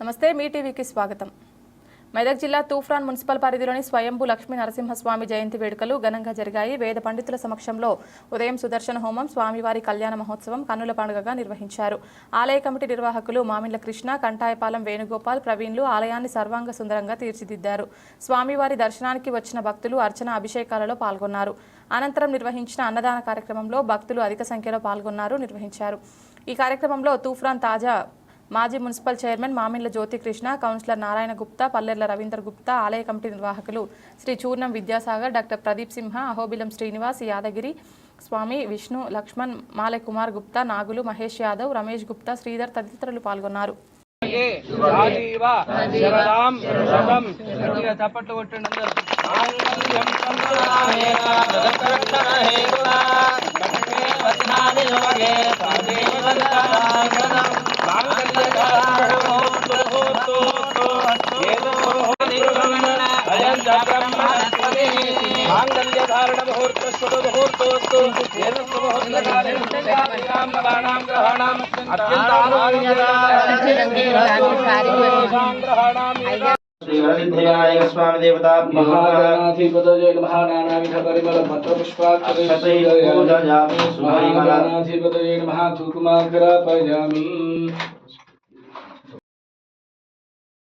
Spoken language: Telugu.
నమస్తే మీ టీవీకి స్వాగతం. మెదక్ జిల్లా తూఫ్రాన్ మున్సిపల్ పరిధిలోని స్వయంభూ లక్ష్మీ నరసింహస్వామి జయంతి వేడుకలు ఘనంగా జరిగాయి. వేద పండితుల సమక్షంలో ఉదయం సుదర్శన హోమం, స్వామివారి కళ్యాణ మహోత్సవం కన్నుల పండుగగా నిర్వహించారు. ఆలయ కమిటీ నిర్వాహకులు మామిండ్ల కృష్ణ, కంటాయపాలెం వేణుగోపాల్, ప్రవీణ్లు ఆలయాన్ని సర్వాంగ సుందరంగా తీర్చిదిద్దారు. స్వామివారి దర్శనానికి వచ్చిన భక్తులు అర్చన అభిషేకాలలో పాల్గొన్నారు. అనంతరం నిర్వహించిన అన్నదాన కార్యక్రమంలో భక్తులు అధిక సంఖ్యలో నిర్వహించారు. ఈ కార్యక్రమంలో తూఫ్రాన్ తాజా మాజీ municipal chairman Mamindla Jyothikrishna, councillor Narayana Gupta, Pallerla Ravinder Gupta, ఆలయ కమిటీ నిర్వాహకులు శ్రీ చూర్ణం విద్యాసాగర్, డాక్టర్ ప్రదీప్ సింహ, అహోబిలం శ్రీనివాస్, యాదగిరి స్వామి, విష్ణు, లక్ష్మణ్, మాలె కుమార్ గుప్తా, నాగులు, మహేష్ యాదవ్, రమేష్ గుప్తా, శ్రీధర్ తదితరులు పాల్గొన్నారు. श्री वरसिद्धिविनायक स्वामी देवता महागणाधिपतये नमः नानाविध परिमल पत्र पुष्पाक्षरैः पूजयामि. महागणाधिपतये नमः धूपमाग्रापयामि.